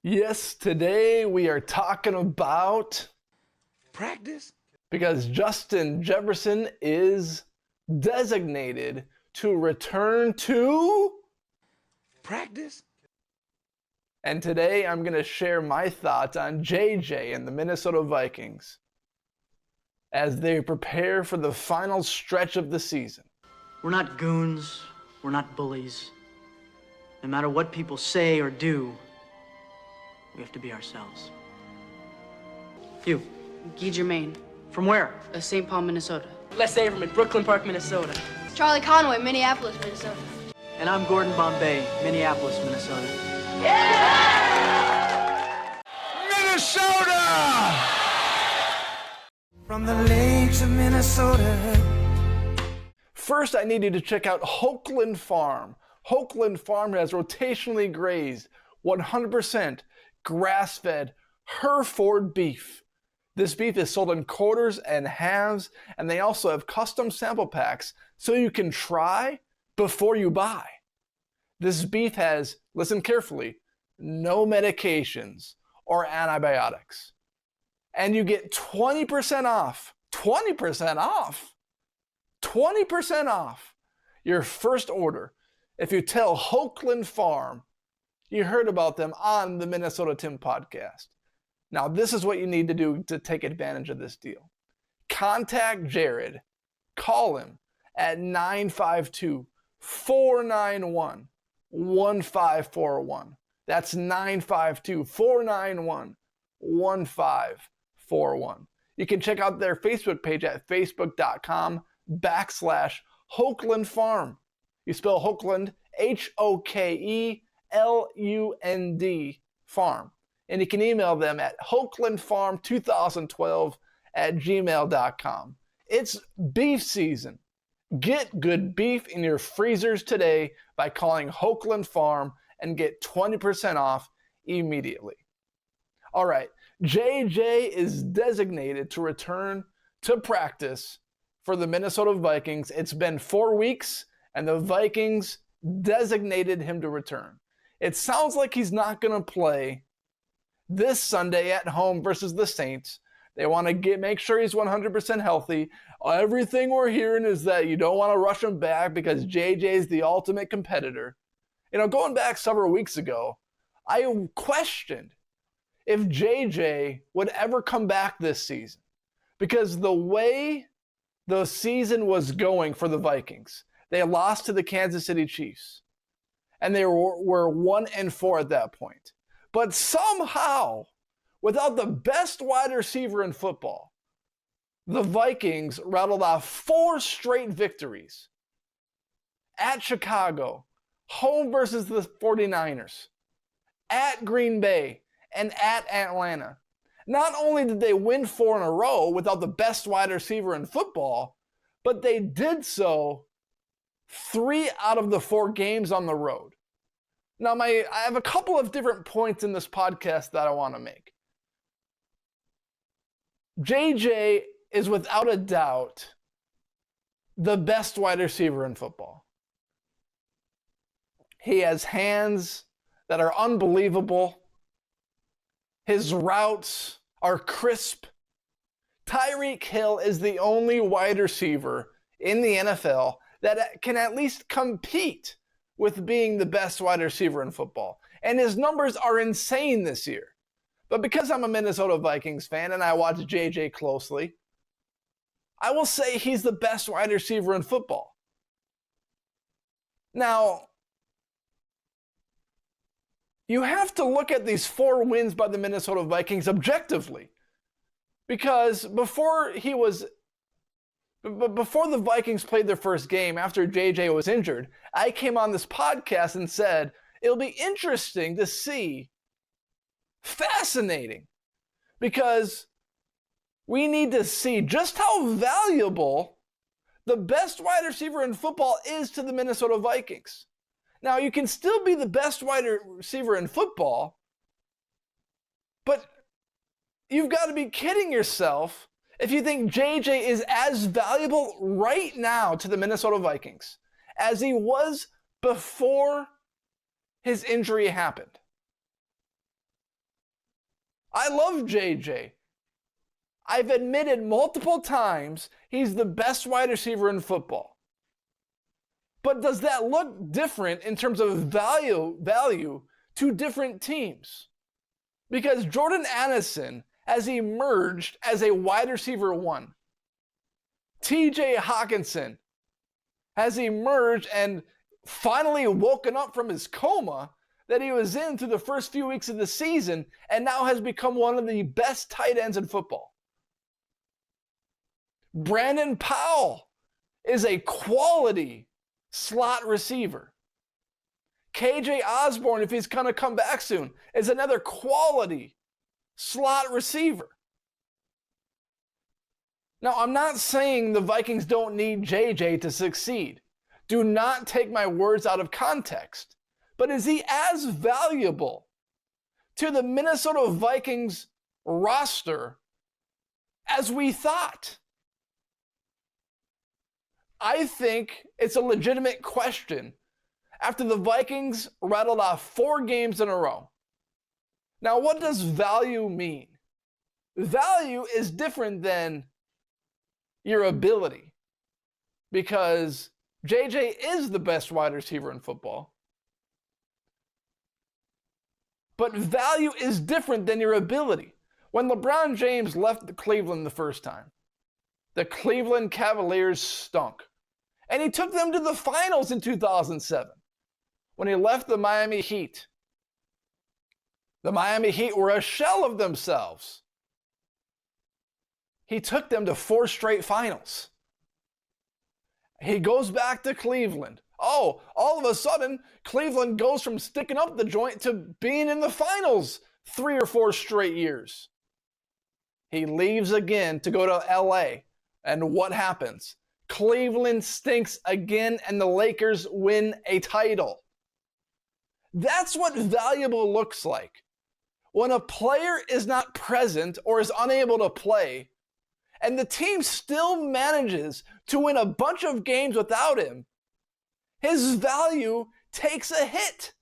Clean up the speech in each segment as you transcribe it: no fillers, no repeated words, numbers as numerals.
Yes, today we are talking about Practice? because Justin Jefferson is designated to return to, Practice? and today I'm going to share my thoughts on JJ and the Minnesota Vikings as they prepare for the final stretch of the season. We're not goons. We're not bullies. No matter what people say or do, we have to be ourselves. You. Guy Germain, From where? St. Paul, Minnesota. Les Averman, Brooklyn Park, Minnesota. Charlie Conway, Minneapolis, Minnesota. And I'm Gordon Bombay, Minneapolis, Minnesota. Minnesota! From the lakes of Minnesota. First, I need you to check out Hokeland Farm. Hokeland Farm has rotationally grazed, 100% grass-fed Hereford beef. This beef is sold in quarters and halves, and they also have custom sample packs so you can try before you buy. This beef has, listen carefully, no medications or antibiotics. And you get 20% off, 20% off, 20% off your first order if you tell Hokeland Farm you heard about them on the Minnesota Tim podcast. Now, this is what you need to do to take advantage of this deal. Contact Jared. Call him at 952-491-1541. That's 952-491-1541. You can check out their Facebook page at facebook.com/Hokeland Farm. You spell Hokeland, Hokelund Farm. And you can email them at hokelandfarm2012@gmail.com. It's beef season. Get good beef in your freezers today by calling Hokeland Farm and get 20% off immediately. All right, JJ is designated to return to practice for the Minnesota Vikings. It's been 4 weeks, and the Vikings designated him to return. It sounds like he's not going to play this Sunday at home versus the Saints. They want to make sure he's 100% healthy. Everything we're hearing is that you don't want to rush him back because JJ is the ultimate competitor. You know, going back several weeks ago, I questioned if JJ would ever come back this season because the way the season was going for the Vikings, they lost to the Kansas City Chiefs, and they were 1-4 at that point. But somehow, without the best wide receiver in football, the Vikings rattled off 4 straight victories at Chicago, home versus the 49ers, at Green Bay, and at Atlanta. Not only did they win 4 in a row without the best wide receiver in football, but they did so 3 out of the 4 games on the road. Now, I have a couple of different points in this podcast that I want to make. JJ is without a doubt the best wide receiver in football. He has hands that are unbelievable. His routes are crisp. Tyreek Hill is the only wide receiver in the NFL that can at least compete with being the best wide receiver in football. And his numbers are insane this year. But because I'm a Minnesota Vikings fan and I watch JJ closely, I will say he's the best wide receiver in football. Now, you have to look at these 4 wins by the Minnesota Vikings objectively. Because before the Vikings played their first game after JJ was injured, I came on this podcast and said, it'll be interesting to see, fascinating, because we need to see just how valuable the best wide receiver in football is to the Minnesota Vikings. Now, you can still be the best wide receiver in football, but you've got to be kidding yourself if you think JJ is as valuable right now to the Minnesota Vikings as he was before his injury happened. I love JJ. I've admitted multiple times he's the best wide receiver in football. But does that look different in terms of value to different teams? Because Jordan Addison has emerged as a wide receiver 1. TJ Hawkinson has emerged and finally woken up from his coma that he was in through the first few weeks of the season and now has become one of the best tight ends in football. Brandon Powell is a quality slot receiver. KJ Osborne, if he's going to come back soon, is another quality slot receiver. Now, I'm not saying the Vikings don't need JJ to succeed. Do not take my words out of context. But is he as valuable to the Minnesota Vikings roster as we thought? I think it's a legitimate question after the Vikings rattled off 4 games in a row. Now, what does value mean? Value is different than your ability, because JJ is the best wide receiver in football. But value is different than your ability. When LeBron James left Cleveland the first time, the Cleveland Cavaliers stunk. And he took them to the finals in 2007 when he left the Miami Heat. The Miami Heat were a shell of themselves. He took them to 4 straight finals. He goes back to Cleveland. Oh, all of a sudden, Cleveland goes from sticking up the joint to being in the finals 3 or 4 straight years. He leaves again to go to LA. And what happens? Cleveland stinks again and the Lakers win a title. That's what valuable looks like. When a player is not present or is unable to play, and the team still manages to win a bunch of games without him, his value takes a hit.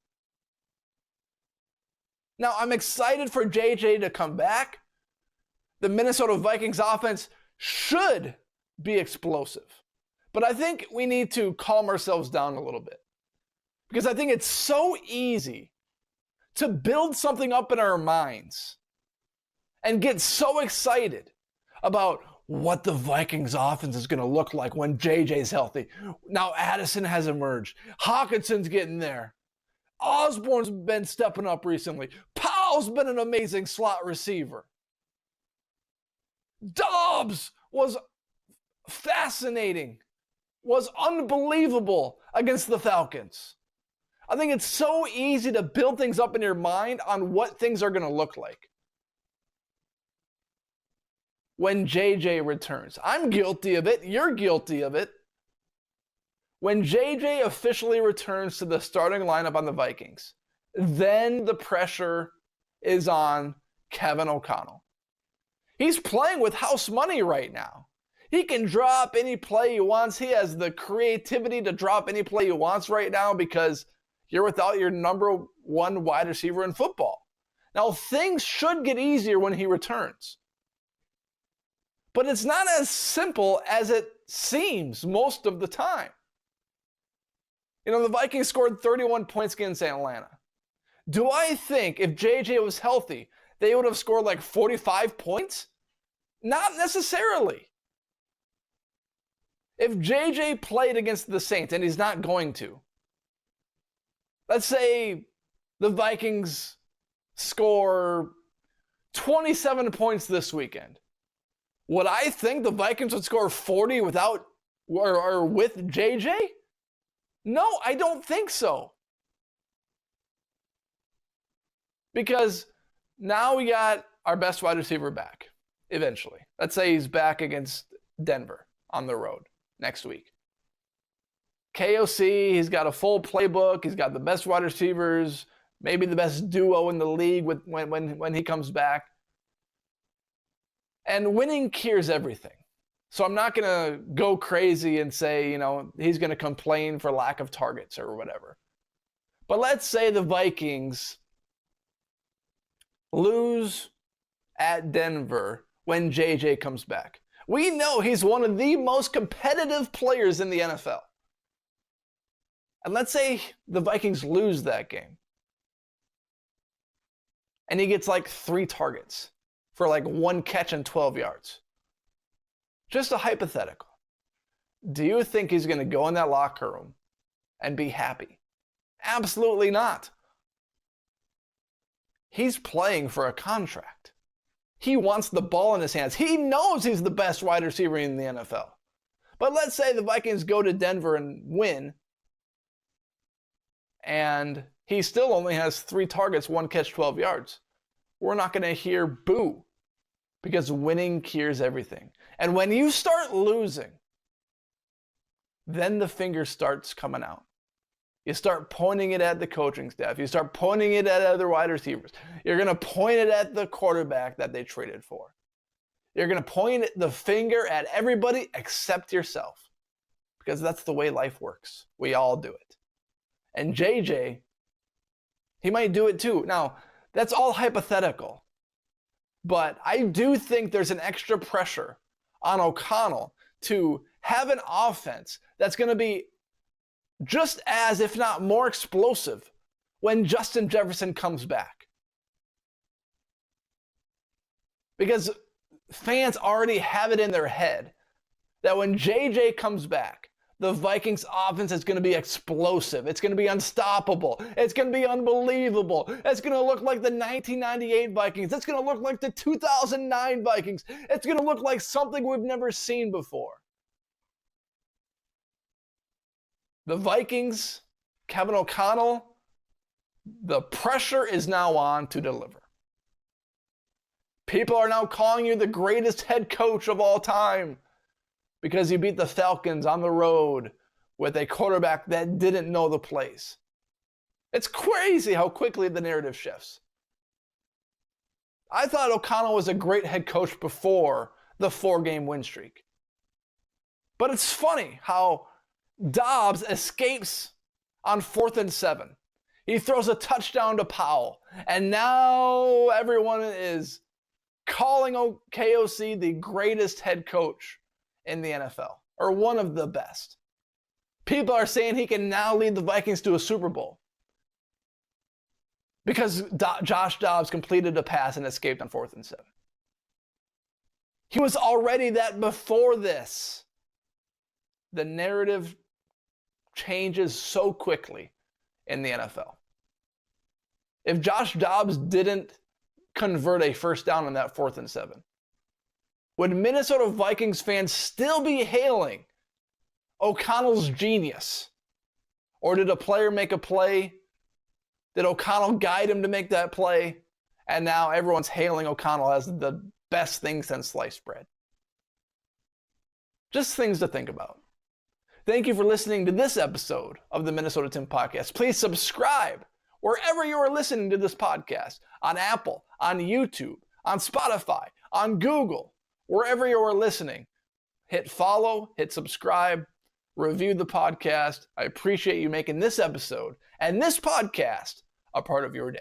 Now, I'm excited for JJ to come back. The Minnesota Vikings offense should be explosive. But I think we need to calm ourselves down a little bit. Because I think it's so easy to build something up in our minds and get so excited about what the Vikings offense is going to look like when JJ's healthy. Now Addison has emerged. Hawkinson's getting there. Osborne's been stepping up recently. Powell's been an amazing slot receiver. Dobbs was fascinating, was unbelievable against the Falcons. I think it's so easy to build things up in your mind on what things are going to look like when JJ returns. I'm guilty of it. You're guilty of it. When JJ officially returns to the starting lineup on the Vikings, then the pressure is on Kevin O'Connell. He's playing with house money right now. He can drop any play he wants. He has the creativity to drop any play he wants right now because you're without your number 1 wide receiver in football. Now, things should get easier when he returns. But it's not as simple as it seems most of the time. You know, the Vikings scored 31 points against Atlanta. Do I think if JJ was healthy, they would have scored like 45 points? Not necessarily. If JJ played against the Saints, and he's not going to, let's say the Vikings score 27 points this weekend. Would I think the Vikings would score 40 without or with JJ? No, I don't think so. Because now we got our best wide receiver back, eventually. Let's say he's back against Denver on the road next week. KOC, he's got a full playbook. He's got the best wide receivers, maybe the best duo in the league when he comes back. And winning cures everything. So I'm not going to go crazy and say, he's going to complain for lack of targets or whatever. But let's say the Vikings lose at Denver when JJ comes back. We know he's one of the most competitive players in the NFL. And let's say the Vikings lose that game. And he gets like 3 targets for like 1 catch and 12 yards. Just a hypothetical. Do you think he's going to go in that locker room and be happy? Absolutely not. He's playing for a contract. He wants the ball in his hands. He knows he's the best wide receiver in the NFL. But let's say the Vikings go to Denver and win, and he still only has 3 targets, 1 catch, 12 yards. We're not going to hear boo, because winning cures everything. And when you start losing, then the finger starts coming out. You start pointing it at the coaching staff. You start pointing it at other wide receivers. You're going to point it at the quarterback that they traded for. You're going to point the finger at everybody except yourself, because that's the way life works. We all do it. And JJ, he might do it too. Now, that's all hypothetical. But I do think there's an extra pressure on O'Connell to have an offense that's going to be just as, if not more explosive when Justin Jefferson comes back. Because fans already have it in their head that when JJ comes back, the Vikings offense is going to be explosive. It's going to be unstoppable. It's going to be unbelievable. It's going to look like the 1998 Vikings. It's going to look like the 2009 Vikings. It's going to look like something we've never seen before. The Vikings, Kevin O'Connell, the pressure is now on to deliver. People are now calling you the greatest head coach of all time because you beat the Falcons on the road with a quarterback that didn't know the plays. It's crazy how quickly the narrative shifts. I thought O'Connell was a great head coach before the 4-game win streak. But it's funny how Dobbs escapes on 4th and 7. He throws a touchdown to Powell. And now everyone is calling KOC the greatest head coach in the NFL, or one of the best. People are saying he can now lead the Vikings to a Super Bowl because Josh Dobbs completed a pass and escaped on 4th and 7. He was already that before this. The narrative changes so quickly in the NFL. If Josh Dobbs didn't convert a first down on that 4th and 7, would Minnesota Vikings fans still be hailing O'Connell's genius? Or did a player make a play? Did O'Connell guide him to make that play? And now everyone's hailing O'Connell as the best thing since sliced bread. Just things to think about. Thank you for listening to this episode of the Minnesota Tim Podcast. Please subscribe wherever you are listening to this podcast, on Apple, on YouTube, on Spotify, on Google, wherever you are listening. Hit follow, hit subscribe, review the podcast. I appreciate you making this episode and this podcast a part of your day.